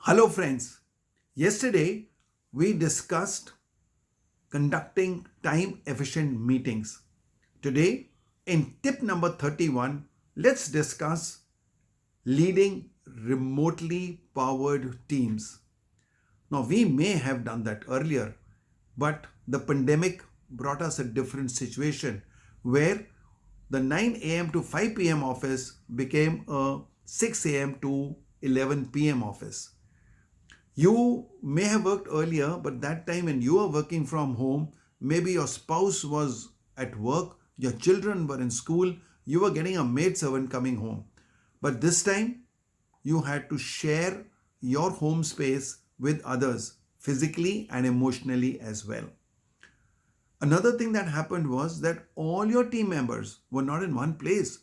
Hello, friends. Yesterday we discussed conducting time efficient meetings. Today, in tip number 31, let's discuss leading remotely powered teams. Now, we may have done that earlier, but the pandemic brought us a different situation where the 9 a.m. to 5 p.m. office became a 6 a.m. to 11 p.m. office. You may have worked earlier, but that time when you were working from home, maybe your spouse was at work, your children were in school, you were getting a maid servant coming home. But this time, you had to share your home space with others, physically and emotionally as well. Another thing that happened was that all your team members were not in one place.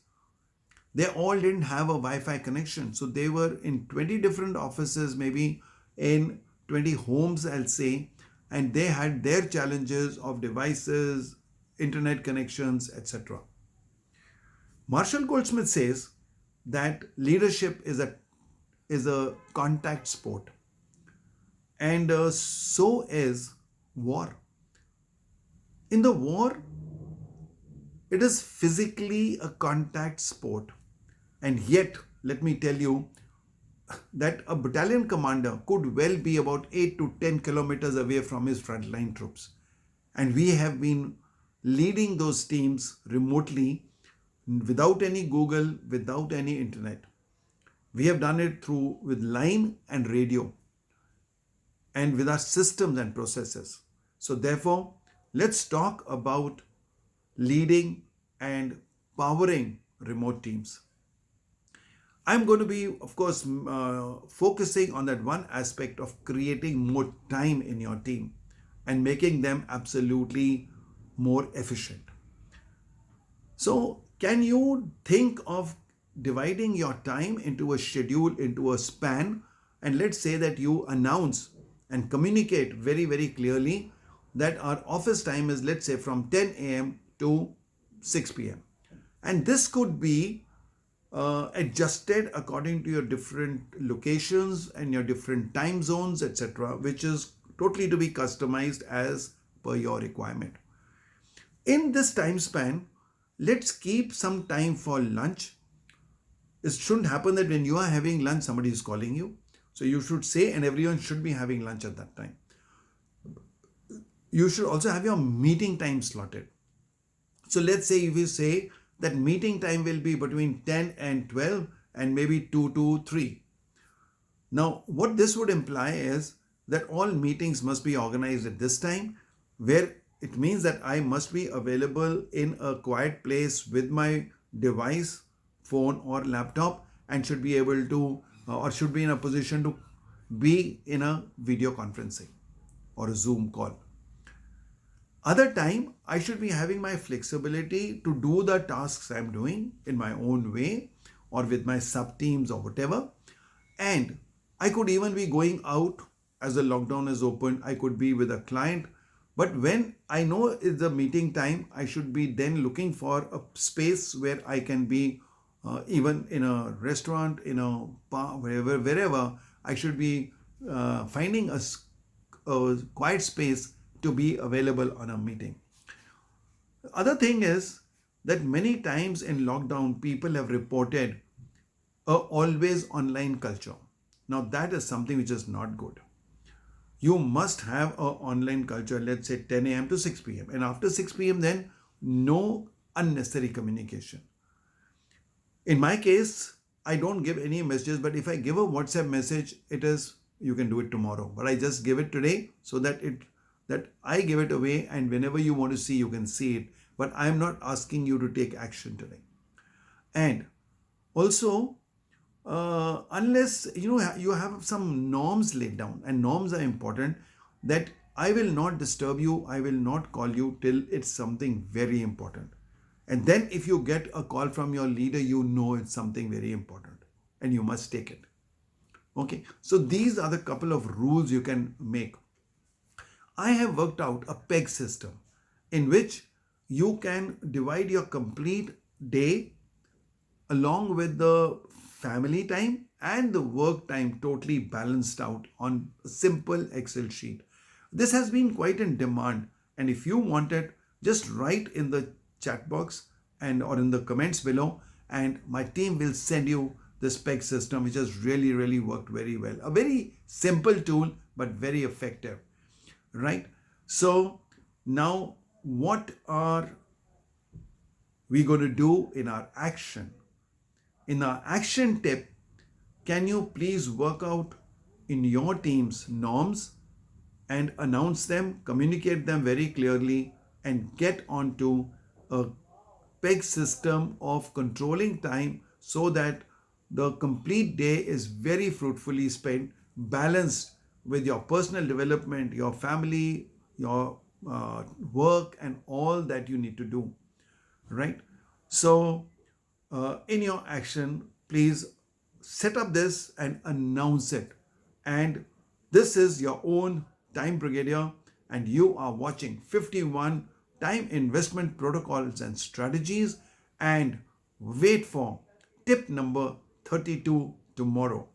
They all didn't have a Wi-Fi connection. So they were in 20 different offices, maybe in 20 homes, I'll say, and they had their challenges of devices, internet connections, etc. Marshall Goldsmith says that leadership is a contact sport, and so is war. In the war, it is physically a contact sport, and yet, let me tell you, that a battalion commander could well be about 8 to 10 kilometers away from his frontline troops. And we have been leading those teams remotely without any Google, without any internet. We have done it through with line and radio and with our systems and processes. So, therefore, let's talk about leading and powering remote teams. I'm going to be, of course, focusing on that one aspect of creating more time in your team and making them absolutely more efficient. So, can you think of dividing your time into a schedule, into a span, and let's say that you announce and communicate very, very clearly that our office time is, let's say, from 10 a.m. to 6 p.m. And this could be adjusted according to your different locations and your different time zones, etc., which is totally to be customized as per your requirement. In this time span, let's keep some time for lunch. It shouldn't happen that when you are having lunch, somebody is calling you. So you should say, and everyone should be having lunch at that time. You should also have your meeting time slotted. So let's say if you say that meeting time will be between 10 and 12 and maybe 2 to 3. Now, what this would imply is that all meetings must be organized at this time, where it means that I must be available in a quiet place with my device, phone or laptop, and should be able to or should be in a position to be in a video conferencing or a Zoom call. Other time, I should be having my flexibility to do the tasks I'm doing in my own way or with my sub teams or whatever. And I could even be going out as the lockdown is open. I could be with a client. But when I know it's the meeting time, I should be then looking for a space where I can be even in a restaurant, in a bar, wherever I should be finding a quiet space to be available on a meeting. Other thing is that many times in lockdown, people have reported a always online culture. Now that is something which is not good. You must have a online culture, let's say 10 a.m. to 6 p.m. And after 6 p.m. then no unnecessary communication. In my case, I don't give any messages, but if I give a WhatsApp message, it is you can do it tomorrow. But I just give it today so that I give it away, and whenever you want to see, you can see it. But I am not asking you to take action today. And also, unless you have some norms laid down, and norms are important, that I will not disturb you, I will not call you till it's something very important. And then if you get a call from your leader, you know it's something very important and you must take it. Okay, so these are the couple of rules you can make. I have worked out a PEG system in which you can divide your complete day along with the family time and the work time totally balanced out on a simple Excel sheet. This has been quite in demand, and if you want it, just write in the chat box and or in the comments below, and my team will send you this PEG system, which has really worked very well. A very simple tool, but very effective, right? So now what are we going to do in our action? In our action tip, can you please work out in your team's norms and announce them, communicate them very clearly, and get onto a PEG system of controlling time so that the complete day is very fruitfully spent, balanced with your personal development, your family, your work, and all that you need to do, right? So, in your action, please set up this and announce it. And this is your own time brigadier, and you are watching 51 time investment protocols and strategies. And wait for tip number 32 tomorrow.